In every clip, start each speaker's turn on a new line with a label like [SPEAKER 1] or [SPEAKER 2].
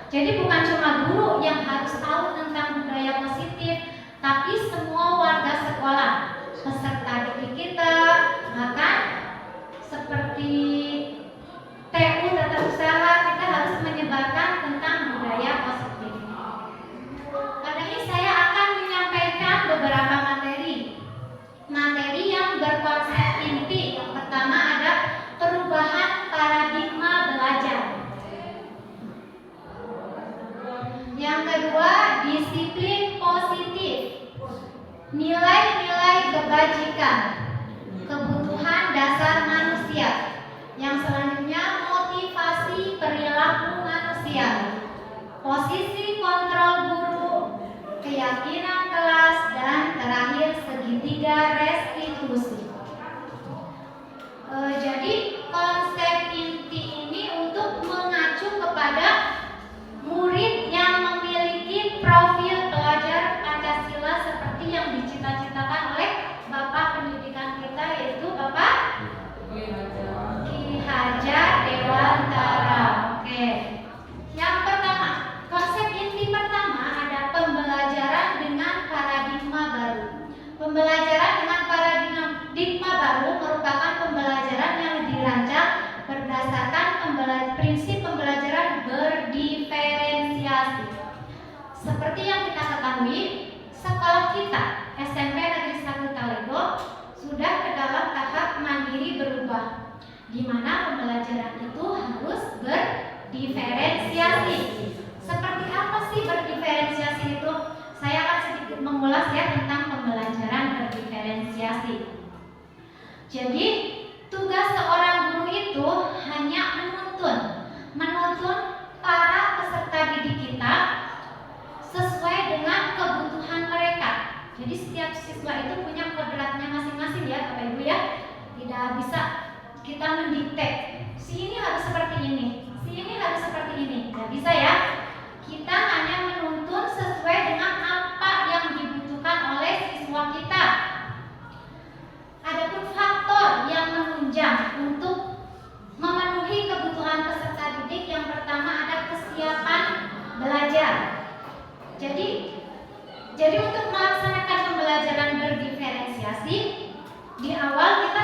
[SPEAKER 1] Jadi bukan cuma guru yang harus tahu tentang budaya positif, tapi semua warga sekolah, peserta didik kita, bahkan seperti TU Tata Usaha, kita harus menyebarkan tentang budaya positif. Kali ini saya akan menyampaikan beberapa materi yang berkonsep inti. Yang pertama ada perubahan paradigma belajar. Yang kedua, disiplin positif, nilai-nilai kebajikan, kebutuhan dasar manusia. Yang selanjutnya, motivasi perilaku manusia, posisi kontrol guru, keyakinan kelas, dan terakhir ketiga restitusi. Jadi konsep inti ini untuk mengacu kepada murid yang memiliki profil pelajar Pancasila seperti yang dicita-citakan oleh Bapak Pendidikan kita, yaitu Bapak Ki Hajar Dewantara. Oke. Yang pertama, konsep inti pertama ada pembelajaran dengan paradigma baru. Pembelajaran dengan paradigma baru merupakan pembelajaran yang dirancang berdasarkan prinsip pembelajaran berdiferensiasi. Seperti yang kita ketahui, sekolah kita SMP Negeri 1 Talego sudah ke dalam tahap mandiri berubah, di mana pembelajaran itu harus berdiferensiasi. Seperti apa sih berdiferensiasi itu? Saya akan sedikit mengulas ya tentang pembelajaran berdiferensiasi. Jadi tugas seorang guru itu hanya menuntun para peserta didik kita sesuai dengan kebutuhan mereka. Jadi setiap siswa itu punya kodratnya masing-masing ya Bapak Ibu ya. Tidak bisa kita mendikte, si ini harus seperti ini, si ini harus seperti ini. Tidak bisa ya. Kita hanya menuntun sesuai dengan apa yang dibutuhkan oleh siswa kita. Adapun faktor yang menunjang untuk memenuhi kebutuhan peserta didik, yang pertama ada kesiapan belajar. Jadi untuk melaksanakan pembelajaran berdiferensiasi, di awal kita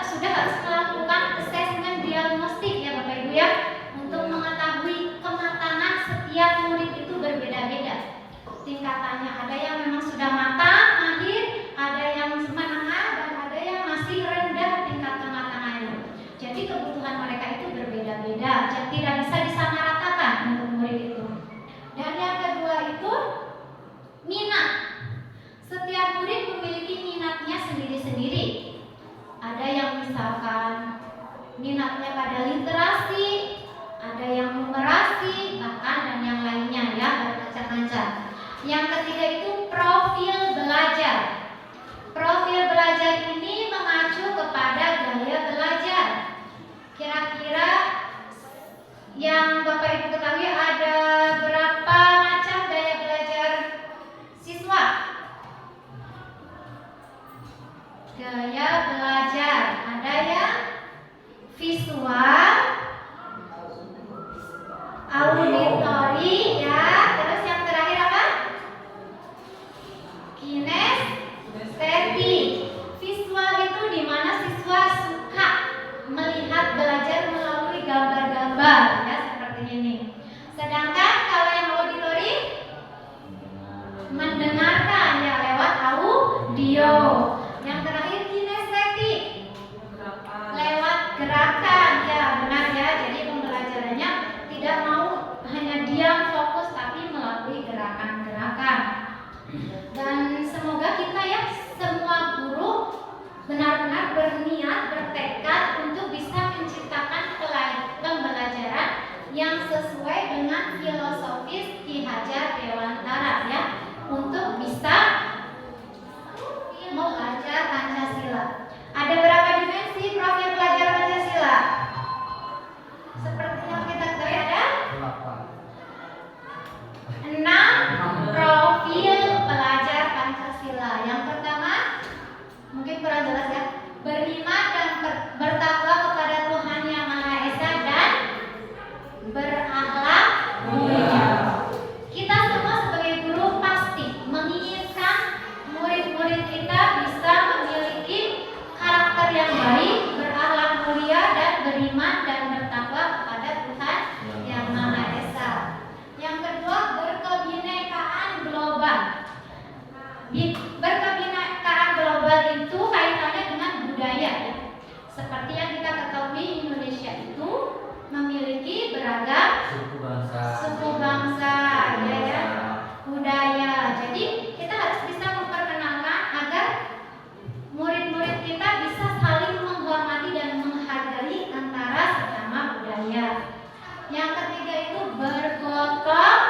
[SPEAKER 1] sudah harus melakukan asesmen diagnostik ya Bapak Ibu ya, untuk mengetahui kematangan setiap murid itu berbeda-beda. Tingkatannya ada yang memang sudah matang, mahir, ada yang menengah, dan ada yang masih rendah tingkat kematangannya. Jadi kebutuhan mereka itu berbeda-beda, jadi tidak bisa disamaratakan untuk murid itu. Dan yang kedua itu minat. Setiap murid memiliki minatnya sendiri-sendiri. Ada yang misalkan minatnya pada literasi, ada yang numerasi, bahkan dan yang lainnya ya, bermacam-macam. Yang ketiga itu profil belajar. Profil belajar ini mengacu kepada gaya belajar. Kira-kira yang Bapak Ibu ketahui ada berapa macam gaya belajar siswa? Gaya belajar ada yang visual, auditori ya, terus yang terakhir apa? Kinestetik. Visual itu di mana siswa suka melihat belajar melalui gambar-gambar ya, seperti ini. Sedangkan kalau yang auditori mendengarkan ya lewat audio. Yang terakhir kinestetik, lewat gerakan ya, benar ya. Jadi pembelajarannya tidak mau hanya diam fokus, tapi melalui gerakan-gerakan. Dan semoga kita ya semua guru benar-benar berniat, bertekad untuk bisa menciptakan pembelajaran yang sesuai dengan filosofis Ki Hajar Dewantara ya, untuk bisa belajar Pancasila. Ada berapa dimensi profil belajar Pancasila? Seperti yang kita ketahui ada 6 profil pelajar Pancasila. Yang pertama, mungkin kurang jelas ya, beriman dan bertakwa kepada Tuhan Yang Maha Esa dan berakhlak mulia. Kita semua sebagai guru pasti menginginkan murid-murid kita bisa memiliki karakter yang baik, berakhlak mulia, dan beriman dan bertakwa kepada Tuhan Yang Maha Esa. Yang kedua, berkebinekaan global. Berkebinekaan global itu kaitannya dengan budaya ya. Seperti yang kita ketahui, Indonesia itu memiliki beragam suku bangsa ya, budaya. Jadi kita harus bisa memperkenalkan agar murid-murid kita bisa saling menghormati dan menghargai antara sesama budaya. Yang ketiga itu bergotong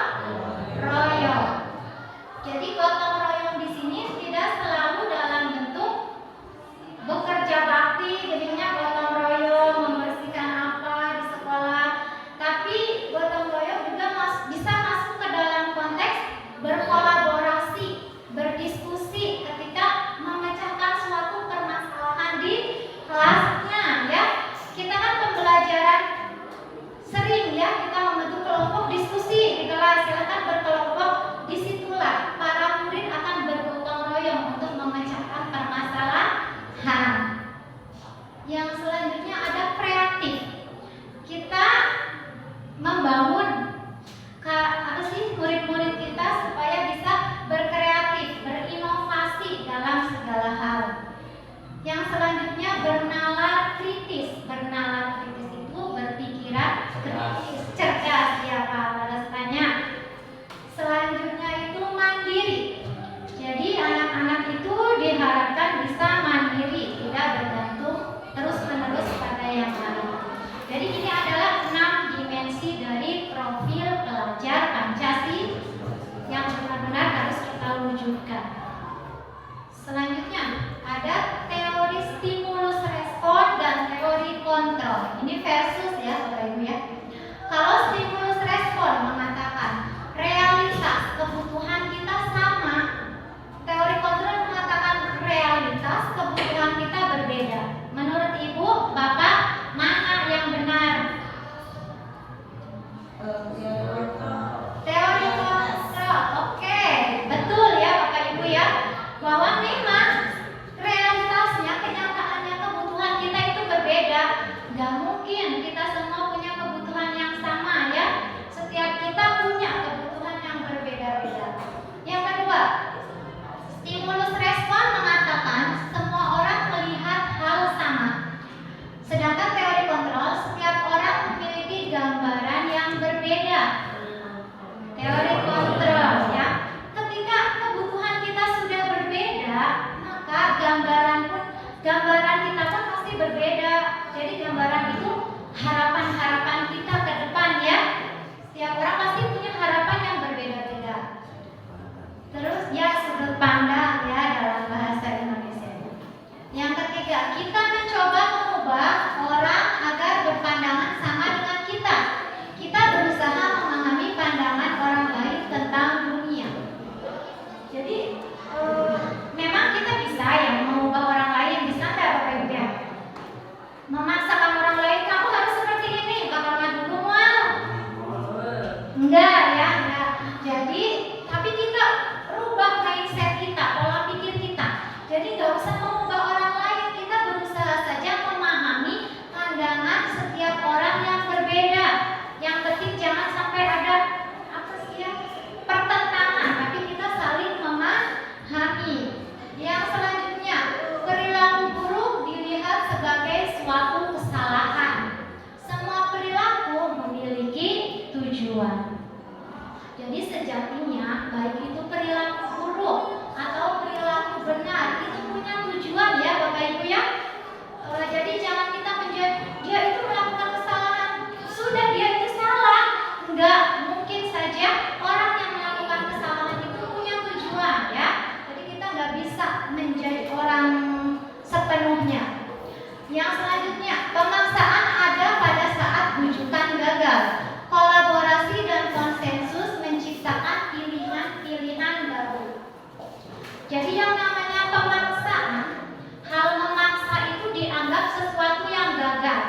[SPEAKER 1] royong. Jadi gotong royong di sini tidak selalu dalam bentuk kritis. Bernalar kritis itu berpikiran kritis, cerdas ya Pak balasannya. Selanjutnya itu mandiri. Jadi anak-anak itu diharapkan bisa mandiri, tidak bergantung terus-menerus pada yang lain. Jadi ini adalah 6 dimensi dari profil pelajar Pancasila yang benar-benar harus kita wujudkan. Selanjutnya ada teori stimulus respon dan teori kontrol. Ini versus ya Bapak Ibu ya. Kalau stimulus respon mengatakan realitas kebutuhan kita sama, teori kontrol mengatakan realitas kebutuhan kita berbeda. Menurut Ibu, Bapak, mana yang benar? Teori kontrol. Oke, betul ya Bapak Ibu ya. Bahwa memang realitasnya, kenyataannya kebutuhan kita itu berbeda. Gak mungkin kita semua punya kebutuhan yang sama ya. Setiap kita punya kebutuhan yang berbeda-beda. Yang kedua, stimulus respon mengatakan semua orang melihat hal sama. Sedangkan teori kontrol, setiap orang memiliki gambaran yang berbeda. Teori kontrol ya. Ketika kebutuhan kita sudah berbeda, maka gambaran kita pun pasti berbeda. Jadi gambaran itu harapan-harapan kita ke depan ya. Setiap orang pasti punya harapan yang berbeda-beda. Terus ya sudut pandang ya dalam bahasa Indonesia. Yang ketiga, kita mencoba mengubah orang agar berpandangan sama dengan kita. Kita berusaha memahami pandangan orang lain tentang dunia. Jadi memang kita bisa ya mengubah orang lain, bisa nggak Bapak Ibu ya? Memaksakan orang lain, kamu harus seperti ini, kakaknya dulu mau. Enggak ya, enggak. Jadi tapi kita rubah mindset kita, pola pikir kita. Jadi nggak usah mengubah orang lain, kita berusaha saja memahami pandangan setiap orang yang berbeda. Yang penting jangan sampai ada pertentangan, tapi kita saling memahami. Yang selanjutnya, perilaku buruk dilihat sebagai suatu kesalahan. Semua perilaku memiliki tujuan. Jadi sejatinya baik itu perilaku buruk atau perilaku benar itu punya tujuan ya Bapak Ibu ya. Jadi jangan kita menjadi dia itu melakukan kesalahan, sudah dia itu salah. Enggak, mungkin saja orang yang melakukan kesalahan itu punya tujuan ya. Jadi kita nggak bisa menjadi orang sepenuhnya. Yang selanjutnya, pemaksaan ada pada saat bujukan gagal. Kolaborasi dan konsensus menciptakan pilihan-pilihan baru. Jadi yang namanya pemaksaan, hal memaksa itu dianggap sesuatu yang gagal.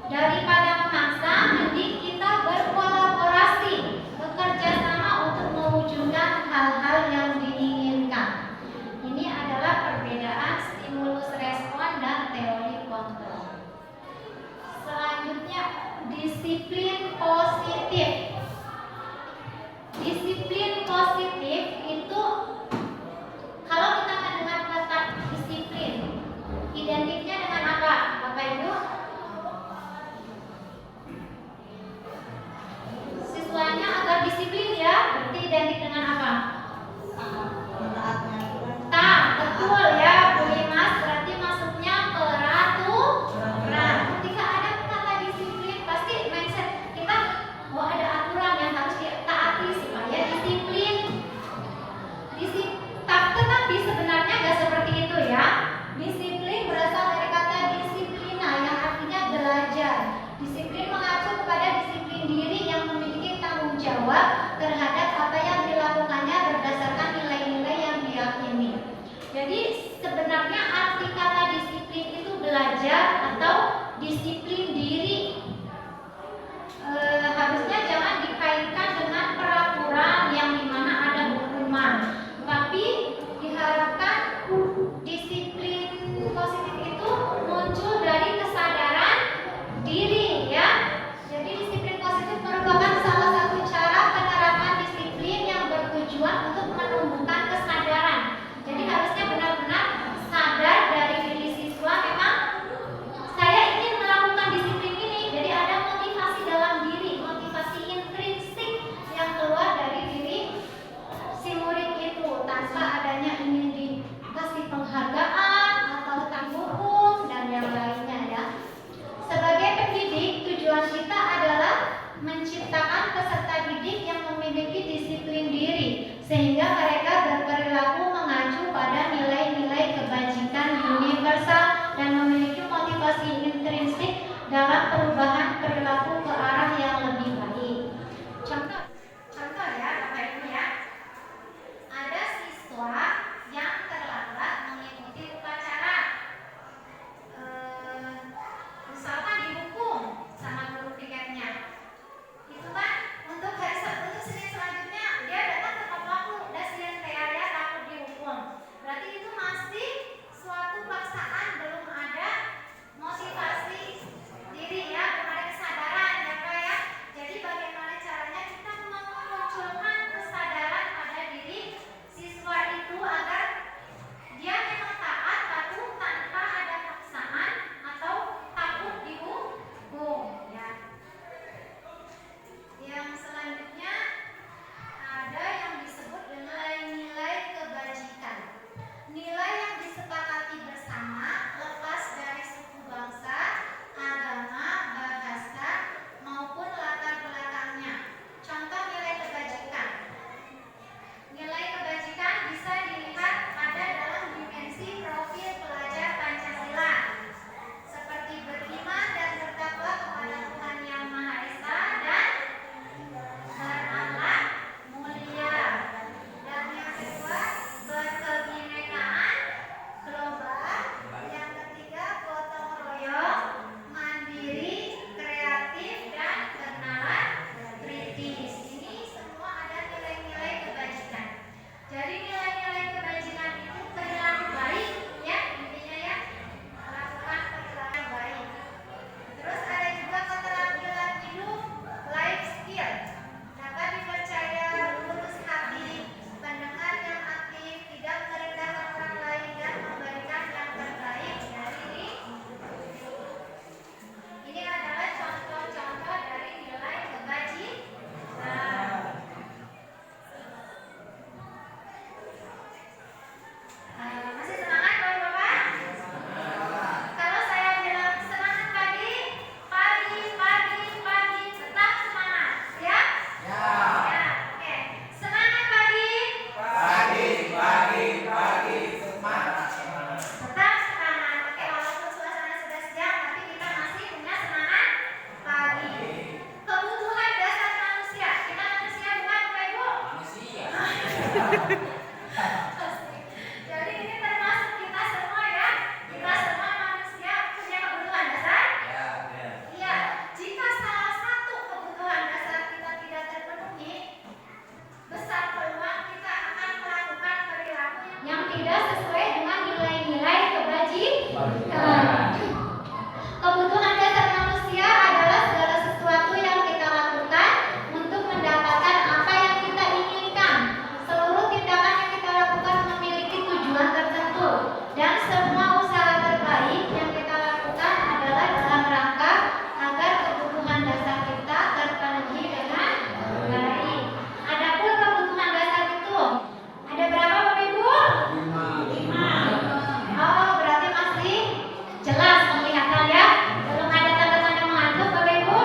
[SPEAKER 1] Daripada memaksa, mending kita berkolaborasi, bekerja sama untuk mewujudkan hal-hal yang diinginkan. Ini adalah perbedaan stimulus respon dan teori kontrol. Selanjutnya, disiplin positif. Disiplin positif itu kalau kita mendengar kata disiplin, identiknya dengan apa, Bapak Ibu? Siswanya agar disiplin ya, berarti identik dengan apa? Tak, betul ya, Bu Imas, berarti masuknya peraturan. Ketika ada kata disiplin, pasti mindset kita, oh ada aturan yang harus ditaati supaya disiplin. Tetapi sebenarnya nggak seperti itu ya. Disiplin berasal dari kata disiplina yang artinya belajar. Disiplin mengacu kepada disiplin diri yang memiliki tanggung jawab terhadap apa yang dilakukannya berdasarkan nilai-nilai yang diyakini. Jadi sebenarnya arti kata disiplin itu belajar atau disiplin diri. Harusnya jangan dikaitkan dengan peraturan yang dimana ada hukuman, tapi diharapkan disiplin positif itu muncul dari kesadaran diri ya. Jadi disiplin positif merupakan salah satu cara penerapan disiplin yang bertujuan untuk menumbuhkan kesadaran. Jadi harusnya benar-benar sadar dari diri siswa memang dalam perubahan perilaku ke arah yang lebih baik. Contoh ya Bapak Ibu ya, ada siswa yang terlambat mengikuti upacara, misalkan dihukum sama guru piketnya. Itu kan untuk Senin selanjutnya dia datang tepat waktu, udah Senin ya takut dihukum. Berarti itu masih suatu paksaan, belum ada motivasi diri ya, belum ada kesadaran ya Pak ya. Jadi bagaimana caranya kita memunculkan kesadaran pada diri siswa itu agar dia memang taat, patuh tanpa ada paksaan atau takut dihukum ya. Yang selanjutnya ada yang disebut nilai-nilai kebajikan. Nilai yang disepakati bersama lepas dari suku bangsa, agama, bahasa, maupun latar belakangnya. Contoh nilai kebajikan. Nilai kebajikan bisa dilihat ada dalam dimensi profil pelajar Pancasila, seperti beriman dan bertakwa kepada Tuhan Yang Maha Esa dan berakhlak mulia. Dan yang kedua, berkebinekaan global. Yang ketiga, gotong royong, mandiri, kreatif, dan bernalar kritis. Ini semua ada nilai-nilai kebajikan. Jadi nilai-nilai kebajikan itu perilaku baik ya, intinya ya, melakukan perilaku baik. Terus ada juga keterampilan hidup, life skill, dapat dipercaya, lurus hati, pendengar yang aktif, tidak merendahkan orang lain, dan memberikan yang terbaik dari diri. Ini adalah contoh-contoh dari nilai kebajikan. Masih semangat Bapak-Bapak? Kalau saya bilang semangat pagi, tetap semangat, ya? Ya, oke. Semangat pagi,
[SPEAKER 2] semangat.
[SPEAKER 1] tetap semangat. Oke, walaupun suasana sudah siang, tapi kita masih punya semangat pagi. Kebutuhan dasar manusia. Kita manusia bukan Bapak Ibu? Jadi ini termasuk kita semua ya. Kita semua manusia punya kebutuhan dasar. Iya. Jika salah satu kebutuhan dasar kita tidak terpenuhi, besar peluang kita akan melakukan perilaku yang tidak sesuai dengan nilai-nilai kebajikan. Kebutuhan dasar manusia adalah segala sesuatu yang kita lakukan untuk mendapatkan apa yang kita inginkan. Seluruh tindakan yang kita lakukan memiliki tujuan tertentu, dan semua usaha terbaik yang kita lakukan adalah dalam rangka agar kebutuhan dasar kita terpenuhi dengan baik. Adapun kebutuhan dasar itu ada berapa Bapak Ibu? 5. Oh, berarti masih jelas kelihatan ya. Belum ada tanda-tanda mengantuk Bapak Ibu?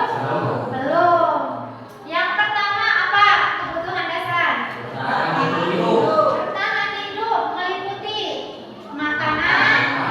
[SPEAKER 1] Belum. Yang pertama apa kebutuhan dasar? Bertahan hidup meliputi makanan,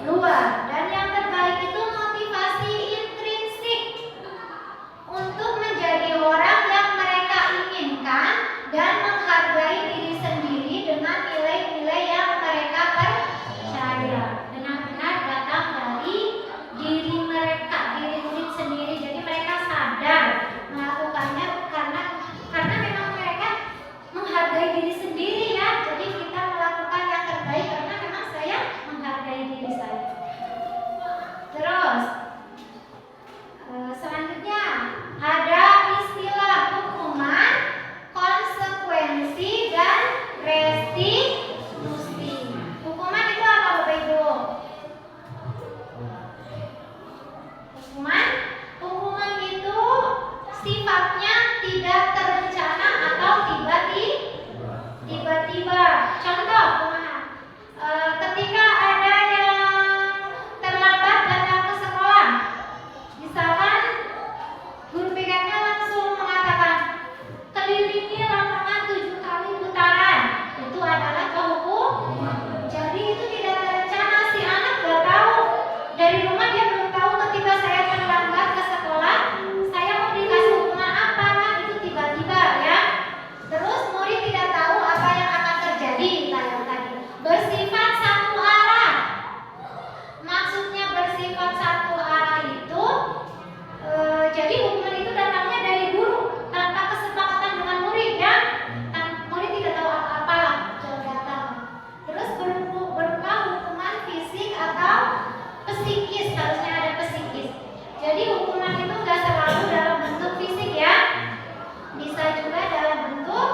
[SPEAKER 1] luar. Dan yang terbaik itu motivasi intrinsik untuk menjadi orang yang mereka inginkan dan menghargai diri sendiri dengan nilai-nilai yang mereka percaya. Benar-benar datang dari diri mereka, diri murid sendiri. Jadi mereka sadar melakukannya karena memang mereka menghargai diri sendiri ya. Jadi kita melakukan yang terbaik karena memang saya menghargai diri saya. Terus selanjutnya ada istilah hukuman, konsekuensi, dan restitusi. Hukuman itu apa Bapak Ibu? Hukuman itu sifatnya tidak terencana atau tiba-tiba. Contoh, ketika ada yang terlambat datang ke sekolah, misalkan guru BK-nya langsung mengatakan kelilingi lapangan 7 kali putaran, itu adalah hukuman. Jadi itu tidak terencana, si anak nggak tahu dari rumah, dia belum tahu ketika saya terlambat ke sekolah saya mau dikasih hukuman apa, kan itu tiba-tiba ya. Terus murid tidak tahu apa yang akan terjadi kayak tadi. Bersifat satu arah. Maksudnya bersifat satu arah itu jadi hukuman itu datangnya dari guru tanpa kesepakatan dengan murid ya. Murid tidak tahu apa-apa lah datang. Terus berupa hukuman fisik atau psikis, harusnya ada psikis. Jadi hukuman itu nggak selalu dalam bentuk fisik ya, bisa juga dalam bentuk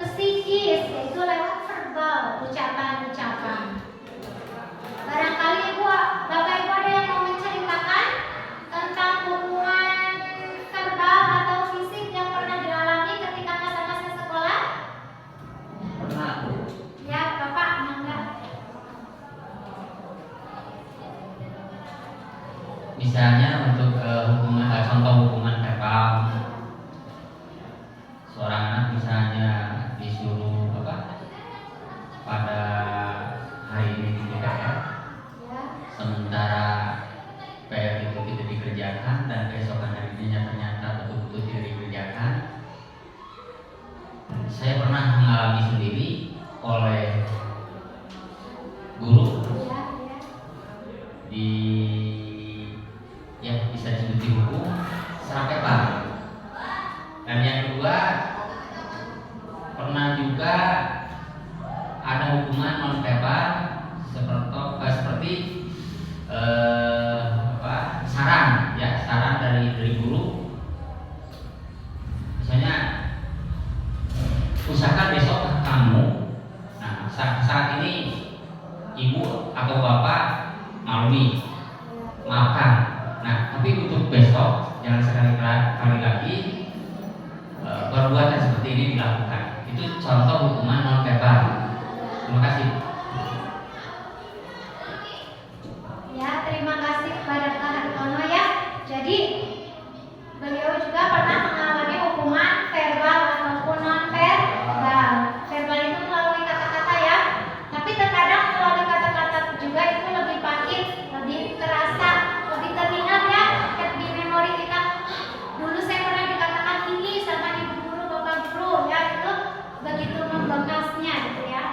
[SPEAKER 1] psikis, yaitu lewat verbal, ucapan-ucapan. Barangkali Bapak Ibu ada yang mau menceritakan tentang hukuman verbal atau fisik yang pernah dialami ketika masa-masa sekolah?
[SPEAKER 2] Pernah.
[SPEAKER 1] Ya, Bapak, enggak?
[SPEAKER 3] Misalnya untuk contoh hukuman verbal, seorang anak misalnya disuruh pada hari ini di DKR,
[SPEAKER 1] Ya.
[SPEAKER 3] sementara PR itu tidak dikerjakan dan keesokan harinya ternyata betul-betul tidak dikerjakan. Saya pernah mengalami sendiri oleh guru bisa disebut dihukum sampai Pak. Dan yang kedua, pernah juga ada hukuman non verbal seperti saran dari guru. Misalnya, usahakan besok kamu, saat ini ibu atau bapak maklumi, maafkan. Tapi untuk besok jangan sekali-kali lagi perbuatan seperti ini dilakukan. Itu contoh hukuman non verbal. Terima kasih.
[SPEAKER 1] Ya, terima kasih kepada Pak Hartono ya. Jadi beliau juga pernah mengalami hukuman verbal ataupun non verbal. Verbal itu melalui kata-kata ya. Tapi terkadang melalui kata-kata juga itu lebih pahit, lebih terasa, lebih teringat ya. Di memori kita, dulu saya pernah dikatakan ini sama ibu guru, bapak guru ya, itu begitu membekasnya gitu ya.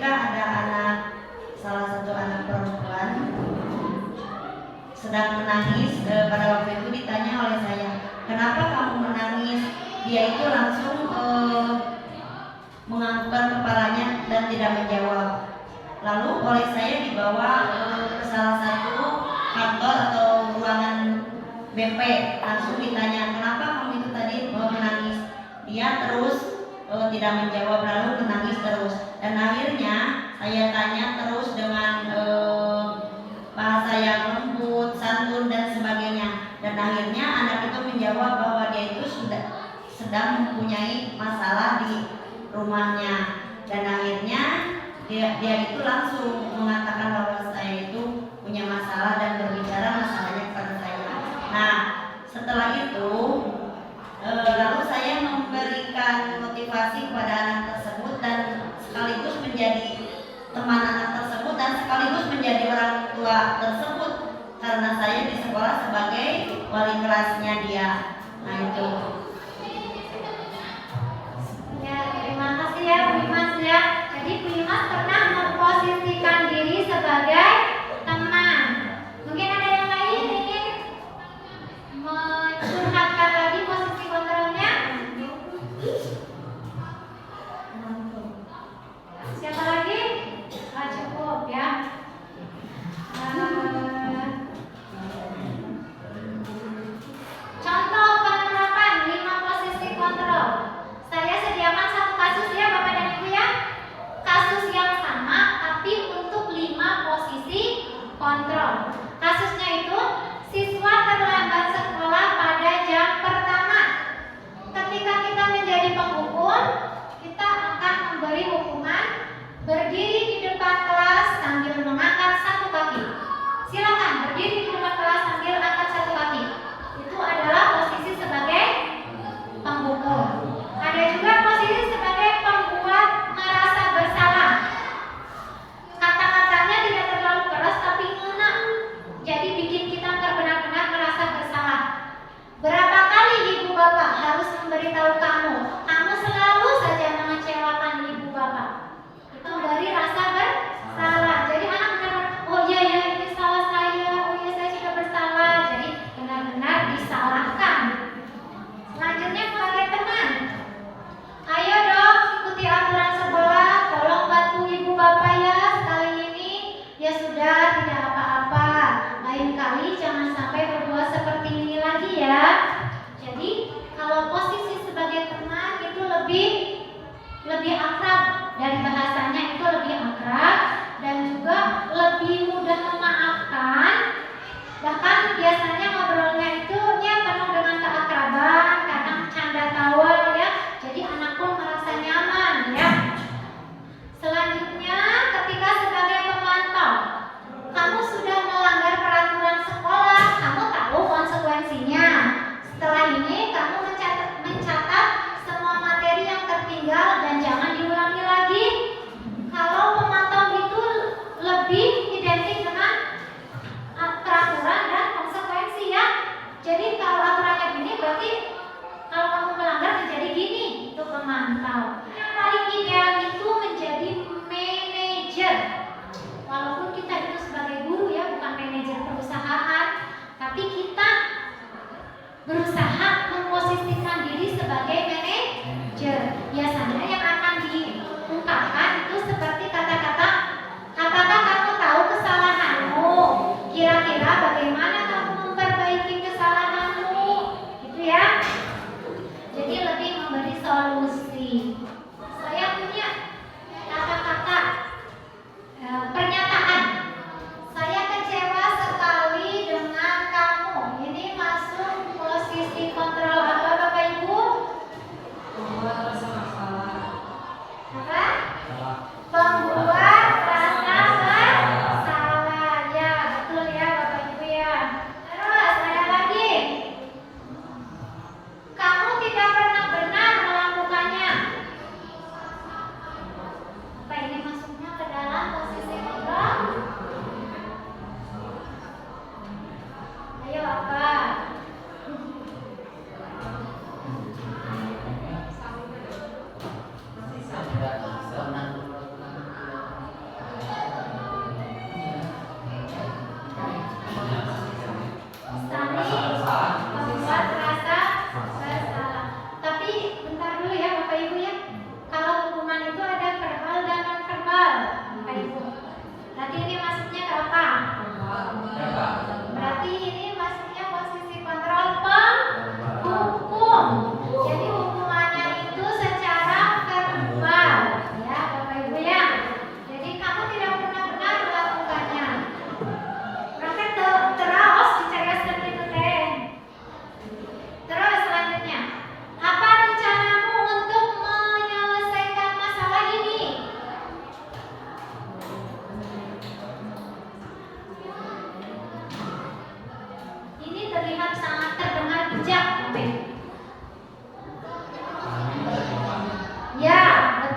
[SPEAKER 4] ketika ada anak, salah satu anak perempuan sedang menangis, pada waktu itu ditanya oleh saya, kenapa kamu menangis? Dia itu langsung menganggukkan kepalanya dan tidak menjawab. Lalu oleh saya dibawa ke salah satu kantor atau ruangan BP, langsung ditanya, kenapa kamu itu tadi menangis? Dia terus tidak menjawab, lalu menangis terus. Dan akhirnya saya tanya terus dengan bahasa yang lembut, santun dan sebagainya. Dan akhirnya anak itu menjawab bahwa dia itu sedang mempunyai masalah di rumahnya. Dan akhirnya dia itu langsung mengatakan bahwa saya itu punya masalah dan berbicara masalahnya kepada saya. Nah, setelah itu lalu saya memberikan motivasi kepada anak tersebut dan sekaligus menjadi teman anak tersebut dan sekaligus menjadi orang tua tersebut karena saya di sekolah sebagai wali kelasnya dia. Nah itu.
[SPEAKER 1] Ya, terima kasih ya Bu Imas ya. Jadi Bu Imas pernah memposisikan diri sebagai teman. Mungkin ada yang lain ingin mencurhatkan lagi posisi kontrolnya? Siapa lagi? Cukup ya. Contoh penerapan 5 posisi kontrol. Saya sediakan satu kasus ya Bapak dan Ibu ya. Kasus yang sama tapi untuk 5 posisi kontrol. Kasusnya itu siswa terlambat sekolah pada jam pertama. Ketika kita menjadi penghukum, kita akan memberi hukuman berdiri di depan kelas sambil mengangkat satu kaki. Silakan berdiri di depan kelas sambil angkat satu kaki. Itu adalah posisi sebagai penghukum. Ada juga posisi sebagai pembuat merasa bersalah. Kata-katanya tidak terlalu keras tapi ngena. Jadi bikin kita benar-benar merasa bersalah. Berapa kali ibu bapak harus memberitahu kamu selalu saja mengecewakan ibu bapak. Itu dari rasa bersalah. Jadi anak benar-benar, oh iya ya ini salah saya, oh iya saya sudah bersalah. Jadi benar-benar disalahkan. Selanjutnya sebagai teman. Ayo dong ikuti aturan sekolah, tolong bantu ibu bapak ya sekali ini. Ya sudah tidak apa-apa. Lain kali jangan sampai berbuat seperti ini lagi ya. Jadi kalau posisi sebagai teman itu lebih akrab dan bahasanya itu lebih akrab dan juga lebih mudah memaafkan. Bahkan biasanya ngobrolnya itu ya penuh dengan keakraban, kadang canda tawa ya. Jadi anak pun merasa nyaman ya. Selanjutnya ketika sebagai pemantau, kamu sudah melanggar peraturan sekolah, kamu tahu konsekuensinya. Setelah ini kamu mencatat semua materi yang tertinggal dan jangan diulangi lagi. Kalau pemantau itu lebih identik dengan peraturan dan konsekuensi ya. Jadi kalau aturannya gini berarti kalau kamu melanggar menjadi gini. Itu pemantau. Yang paling ideal itu menjadi manajer. Walaupun kita itu sebagai guru ya, bukan manajer perusahaan, tapi kita berusaha memposisikan diri sebagai manajer. Biasanya yang akan diungkapkan itu seperti kata-kata, apakah kamu tahu kesalahanmu? Kira-kira bagaimana kamu memperbaiki kesalahanmu? Gitu ya. Jadi lebih memberi solusi. Saya punya kata-kata pernyataan. Saya kecewa sekali dengan kamu. Ini masuk posisi kontrol apa Bapak Ibu?
[SPEAKER 4] Membuat rasa masalah.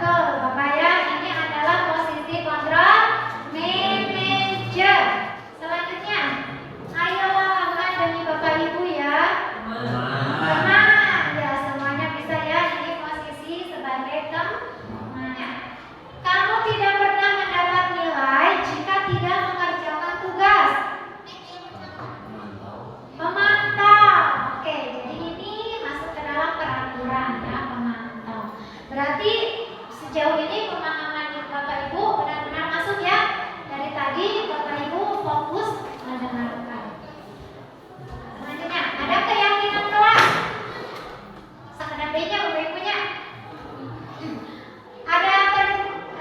[SPEAKER 1] Betul, Bapak ya, ini adalah posisi kontrol manager. Selanjutnya, ayo angkat demi Bapak Ibu ya. Teman, ya semuanya bisa ya. Ini posisi sebagai temannya. Kamu tidak pernah mendapat nilai jika tidak mengerjakan tugas. Pemantau. Oke, jadi ini masuk ke dalam peraturan ya, pemantau. Berarti sejauh ini pemahaman Bapak Ibu benar-benar masuk ya. Dari tadi Bapak Ibu fokus mendengarkan. Selanjutnya, ada keyakinan kelas. Sekedar B-nya Bapak Ibunya. Ada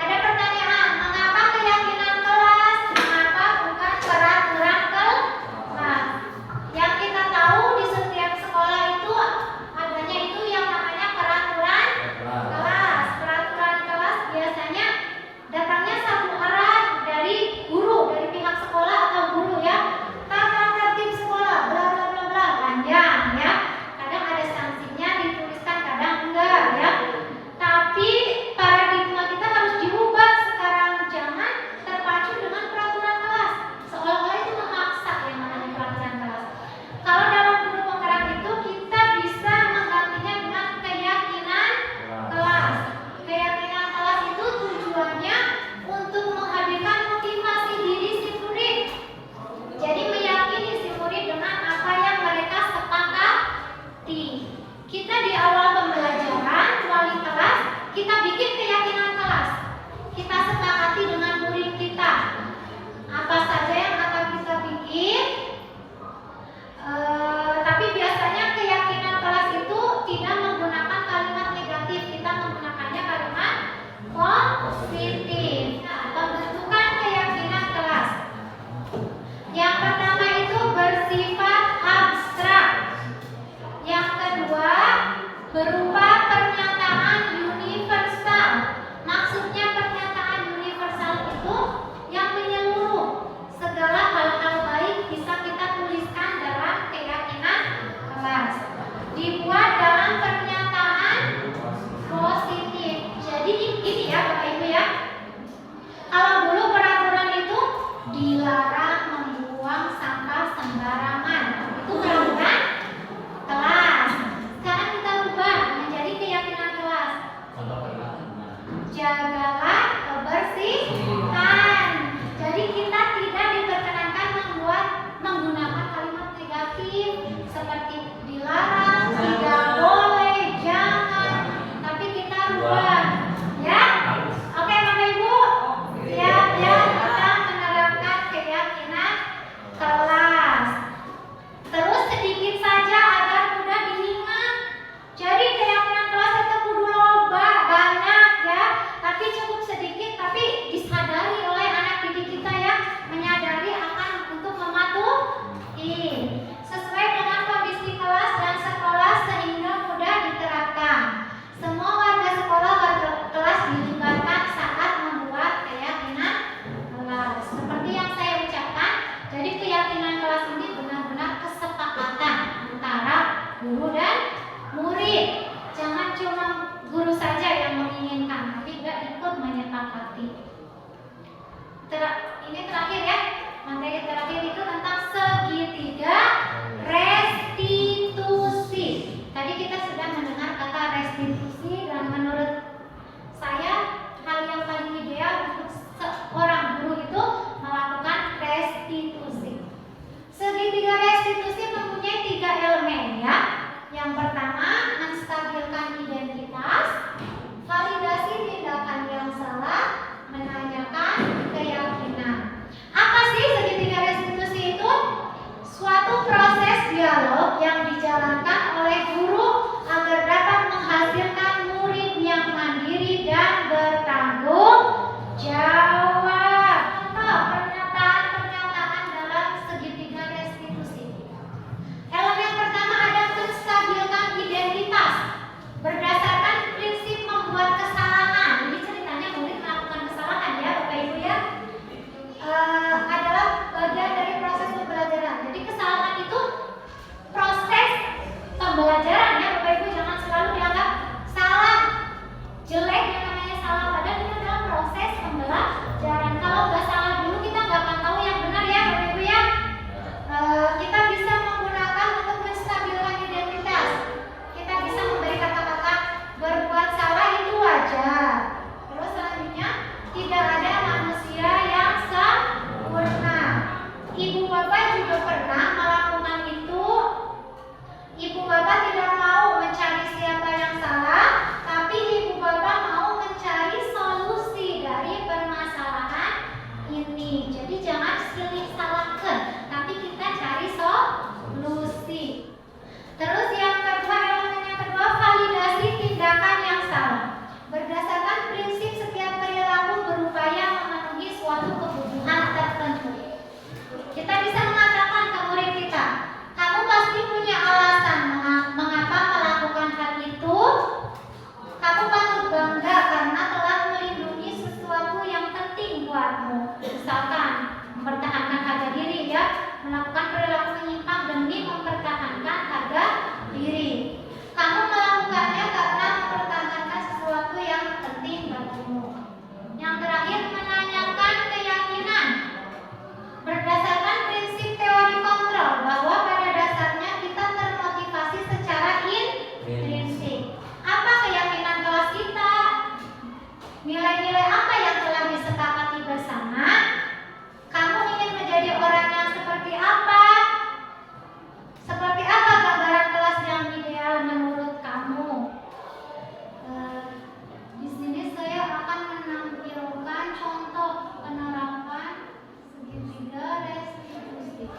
[SPEAKER 1] pertanyaan, mengapa keyakinan kelas? Mengapa bukan peraturan kelas? Yang kita tahu di setiap sekolah itu adanya itu yang namanya peraturan kelas. Peraturan kelas biasanya datangnya satu arah dari guru, dari pihak sekolah atau guru ya. Tata tertib sekolah, bla bla bla bla, panjang ya. Kadang ada sanksinya dituliskan, kadang enggak ya. Tapi paradigma kita harus diubah sekarang, jangan terpacu dengan peraturan kelas. Seolah-olah itu memaksa yang namanya peraturan kelas. Kalau dalam guru penggerak itu kita bisa menggantinya dengan keyakinan kelas. Keyakinan kelas itu tujuannya untuk menghadirkan motivasi diri si murid. Jadi meyakini si murid dengan apa yang mereka sepakati. Kita di awal pembelajaran wali kelas, kita bikin keyakinan kelas. Kita sepakati dengan murid kita. Apa saja yang akan kita bikin. Tapi biasanya keyakinan kelas itu tidak menggunakan kalimat negatif, kita menggunakannya kalimat positif. Nah, pembentukan keyakinan kelas. Yang pertama itu bersifat abstrak. Yang kedua berupa pernyataan universal. Maksudnya pernyataan universal itu yang menyeluruh. Segala hal-hal baik bisa kita tuliskan dalam keyakinan kelas. Dibuat dalam pernyataan positif. Jadi ini ya Bapak Ibu ya. Kalau dulu peraturan itu dilarang membuang sampah sembarangan. Itu peraturan kelas. Sekarang kita ubah menjadi keyakinan kelas. Jagalah kebersihan. Jadi kita tidak diperkenankan menggunakan kalimat negatif seperti dilarang, tidak boleh, jangan. Tapi kita rubah, ya. Oke Bapak Ibu, siap ya kita menerapkan keyakinan kelas. Terus sedikit saja agar mudah diingat. Jadi keyakinan kelas itu kudu loba, banyak ya. Tapi cukup sedikit, tapi bisa Nilai-nilai apa yang telah disepakati bersama? Kamu ingin menjadi orang yang seperti apa? Seperti apa gambaran kelas yang ideal menurut kamu? Di sini saya akan menampilkan contoh penerapan segitiga restitusi.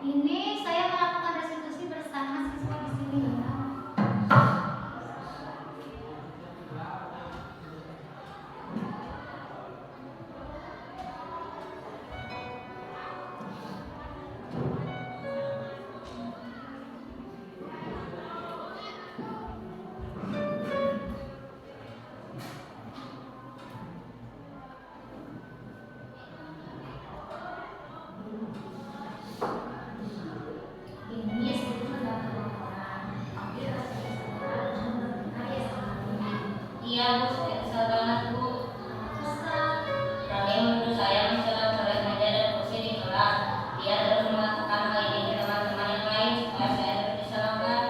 [SPEAKER 1] Ini saya melakukan restitusi bersama siswa di sini ya. Ini sudah berjalan.
[SPEAKER 5] Iya Bu, saya kesal banget Bu. Rani menuduh saya mencoret-coret meja dan kursi di kelas. Dia terus melakukan hal ini ke teman-teman yang lain supaya saya terus disalahkan.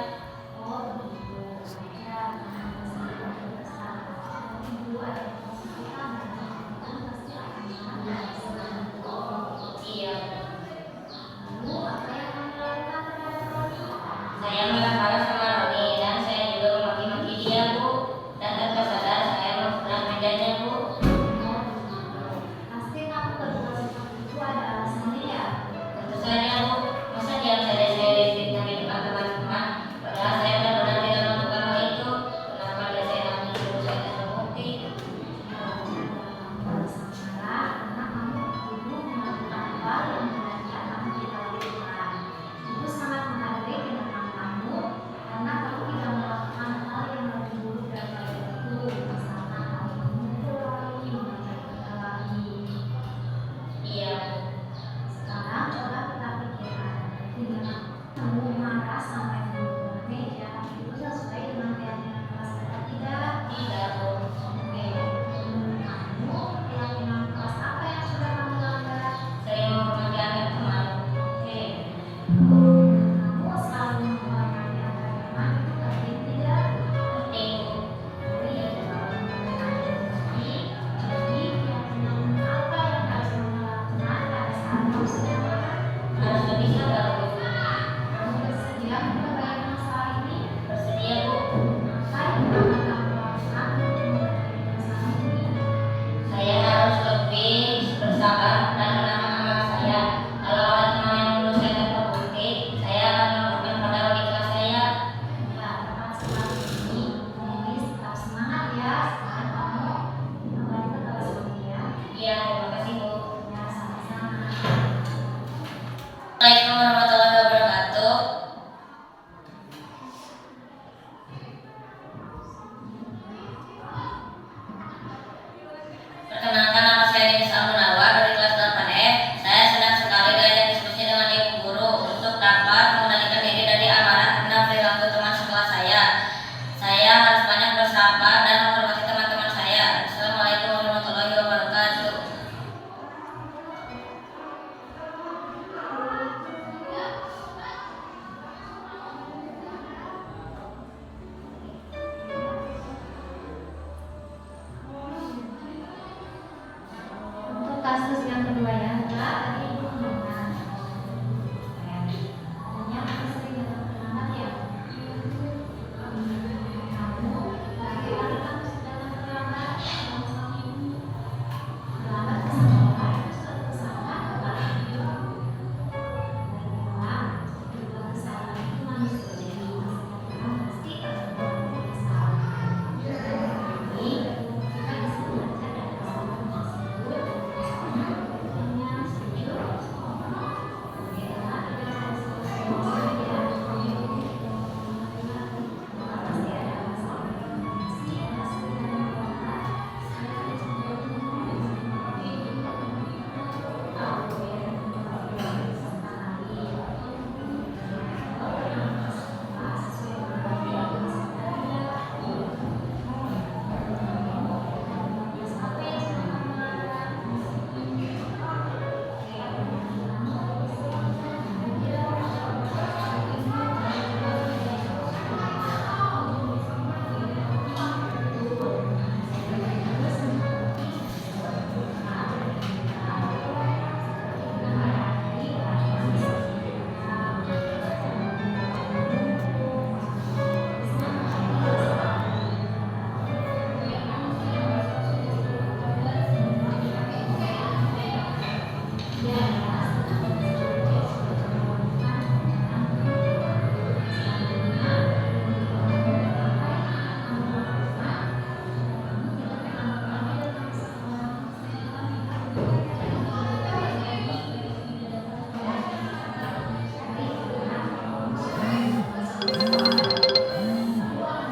[SPEAKER 1] Oh begitu. Saya Ibu ada posisi apa? Pasti akan
[SPEAKER 5] Iya,
[SPEAKER 1] lalu apa yang kamu lakukan terhadap Roni?
[SPEAKER 5] saya marah-marah sama Roni dan saya juga memaki-maki dia Bu. Dan tanpa sadar saya memukul mejanya Bu.
[SPEAKER 1] Pasti kamu berbuat seperti itu ada alasannya ya.
[SPEAKER 5] Tentu saja Bu, masa diam saja saya difitnah di depan teman-teman. Padahal saya benar-benar tidak melakukan hal itu. Kenapa dia saya nangis dulu saya tidak bukti?
[SPEAKER 1] Salah karena kamu dulu melakukan hal yang sebenarnya kamu tidak lakukan. Itu sangat menghargai tindakan kamu karena kamu tidak melakukan hal yang lebih buruk daripada itu. Misalkan kamu memukul Roni, mengajarkan lagi.
[SPEAKER 5] Iya Bu.
[SPEAKER 1] Sekarang coba kita pikirkan, tindakan kamu marah sampai memukul meja itu sesuai dengan keyakinan kelas kita tidak?
[SPEAKER 5] Tidak Bu.
[SPEAKER 1] Oke, menurut kamu keyakinan kelas apa yang sudah kamu langgar?
[SPEAKER 5] Saya menghormati anak teman.
[SPEAKER 1] Oke, kamu selalu menghormati anak teman itu penting tidak?
[SPEAKER 5] Penting Bu.
[SPEAKER 1] Jadi keyakinan apa yang harus kamu lakukan pada saat kamu sedang marah?
[SPEAKER 5] Harus lebih sabar Bu.
[SPEAKER 1] Kamu bersedia memperbaiki masalah ini?
[SPEAKER 5] Bersedia Bu.
[SPEAKER 1] Apa yang akan kamu lakukan untuk memperbaiki masalah ini?
[SPEAKER 5] Saya harus lebih bersabar dan menahan amarah saya. Kalau ada teman yang menuduh saya tanpa bukti, saya akan melakukan pada wali kelas saya.
[SPEAKER 1] Ya, tepat sekali ini. Jadi tetap semangat ya. Sekarang kamu kembali ke kelas kamu ya.
[SPEAKER 5] Iya, terima kasih Bu.
[SPEAKER 1] Ya, sama-sama.
[SPEAKER 5] Assalamualaikum warahmatullahi wabarakatuh. Perkenalkan, nama saya Denis Al-Munawar dari kelas 8F. Saya senang sekali diajak diskusi dengan Ibu Guru untuk dapat mengendalikan diri dari amarah karena perilaku teman sekelas saya. Saya harus banyak bersabar dan menghormati teman-teman saya. Assalamualaikum warahmatullahi wabarakatuh.
[SPEAKER 1] Untuk kasus yang kedua ya, Mbak, tadi Ibu mendengar. Hanya aku sering datang terlambat ya. Kamu, berarti kali kamu sudah datang terlambat. Terlambat ke sekolah itu suatu kesalahan bukan? Baiklah, sebuah kesalahan itu manusia. Pasti akan melakukan kesalahan. Jadi, kita bisa belajar dari kesalahan tersebut. Hanya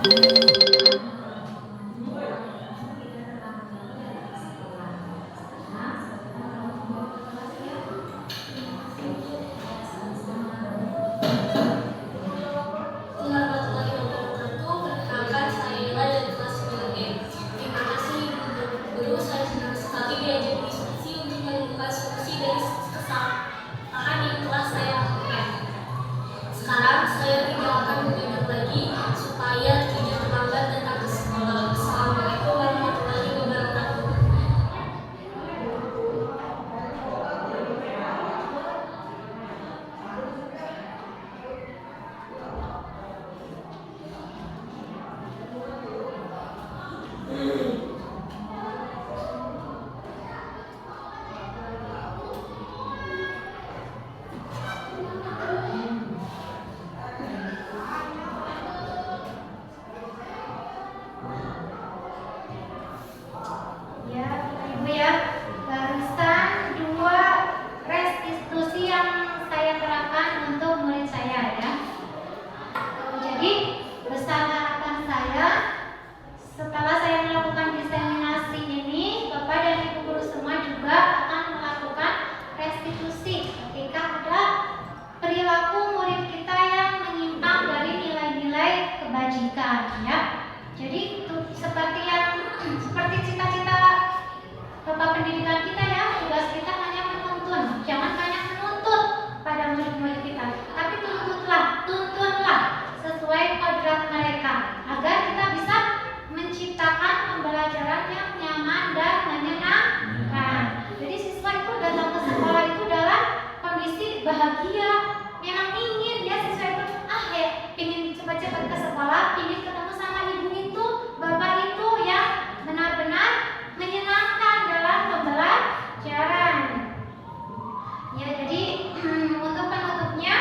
[SPEAKER 6] Perkenalkan, saya Ila dari kelas 9E. Terima kasih untuk guru, saya senang sekali diajak diskusi untuk menemukan solusi dari kesalahan yang telah saya lakukan. Sekarang saya tidak akan mengulang lagi supaya tidak terlambat datang ke sekolah. Assalamualaikum warahmatullahi wabarakatuh.
[SPEAKER 1] Ya, Ibu ya, barusan dua restitusi yang saya terapkan untuk murid saya ya. Jadi besar harapan saya setelah saya melakukan diseminasi ini, Bapak dan Ibu guru semua juga akan melakukan restitusi ketika ada perilaku murid kita yang menyimpang dari nilai-nilai kebajikan ya. Jadi seperti cita-cita Bapak pendidikan kita ya, tugas kita hanya menuntun, jangan hanya menuntut pada murid-murid kita, tapi tuntunlah sesuai kodrat mereka agar kita bisa menciptakan pembelajaran yang nyaman dan menyenangkan. Jadi siswa itu datang ke sekolah itu dalam kondisi bahagia, memang ingin ya siswa itu ingin cepat-cepat ke sekolah, ingin ketemu sama ibu itu, bapak itu yang benar-benar menyenangkan dalam pembelajaran. Ya, jadi untuk penutupnya,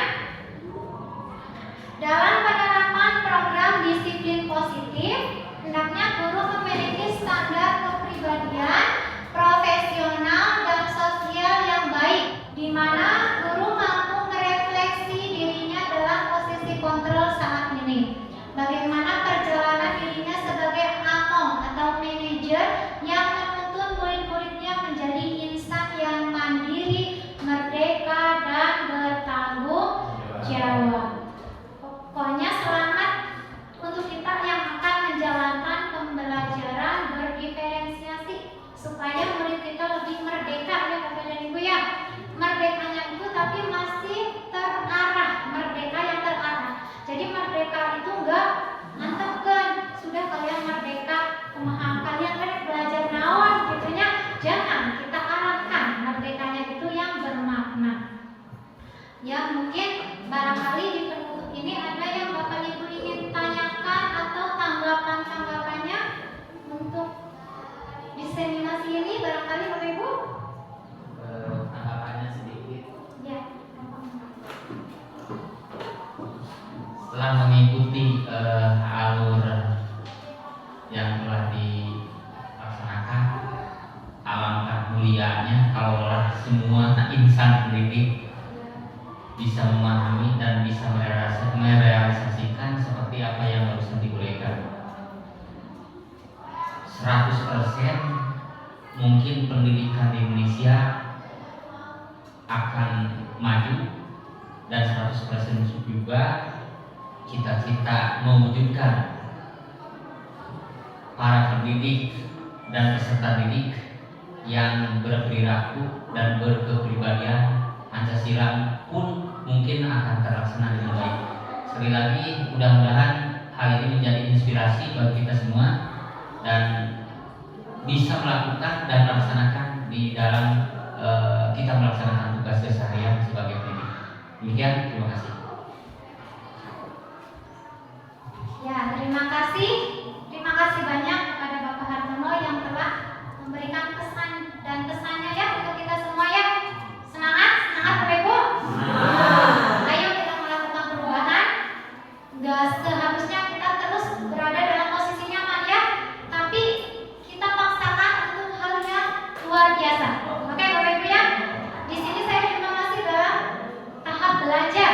[SPEAKER 1] dalam penerapan program disiplin positif, hendaknya guru memiliki standar kepribadian, profesional dan sosial yang baik, di mana guru mampu merefleksi dirinya dalam posisi kontrol saat ini. Bagaimana perjalanan dirinya sebagai amo atau manajer yang menuntun murid-muridnya menjadi insan yang mandiri, merdeka, dan bertanggung jawab. Pokoknya selamat untuk kita yang akan menjalankan pembelajaran berdiferensiasi supaya murid kita lebih merdeka ya Bapak dan Ibu ya. Merdekanya itu tapi masih terarah, merdeka yang terarah. Jadi merdeka itu enggak mantapkan, sudah kalian merdeka, kumaha kalian kan belajar naon gitunya. Jangan, kita arahkan merdekanya itu yang bermakna. Ya, mungkin barangkali di penutup ini ada yang Bapak Ibu ingin tanyakan atau tanggapan-tanggapannya untuk diseminasi ini, barangkali Bapak Ibu?
[SPEAKER 3] Tanggapannya sedikit.
[SPEAKER 1] Ya.
[SPEAKER 3] Setelah mengikuti alur yang telah dilaksanakan, alangkah mulianya kalau semua insan pendidik bisa memahami dan bisa merealisasikan seperti apa yang barusan diuraikan. 100% mungkin pendidikan di Indonesia akan maju, dan 100% juga cita-cita mewujudkan para pendidik dan peserta didik yang berperilaku dan berkepribadian Pancasila pun mungkin akan terlaksana dengan baik. Sekali lagi, mudah-mudahan hal ini menjadi inspirasi bagi kita semua dan bisa melakukan dan melaksanakan di dalam kita melaksanakan tugas keseharian sebagai pendidik. Demikian, terima kasih.
[SPEAKER 1] Ya, terima kasih. Terima kasih banyak kepada Bapak Hartono yang telah memberikan pesan dan pesannya ya untuk kita semua ya. Semangat, semangat Bapak Ibu. Ayo kita melakukan perubahan. Gak seharusnya kita terus berada dalam posisi nyaman ya, tapi kita paksakan untuk hal yang luar biasa. Oke Bapak Ibu ya. Di sini saya juga masih dalam tahap belajar.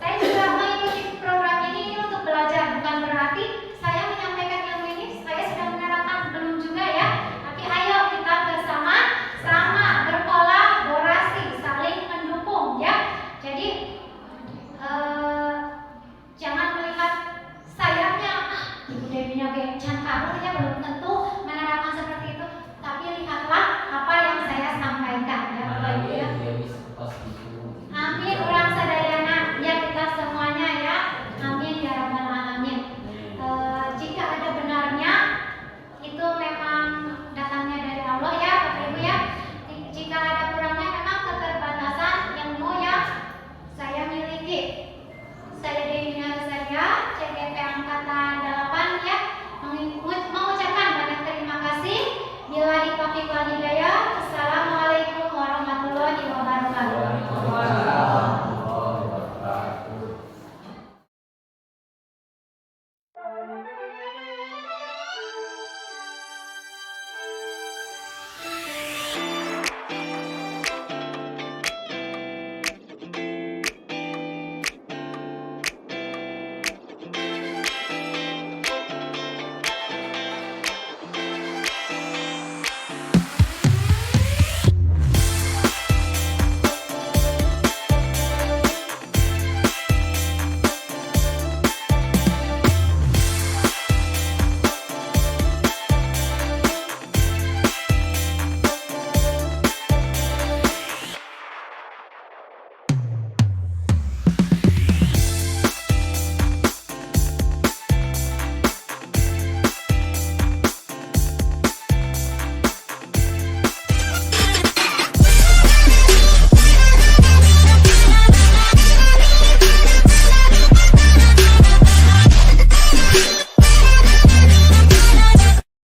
[SPEAKER 1] Saya juga mengikuti program ini untuk belajar, bukan berarti saya ADP angkatan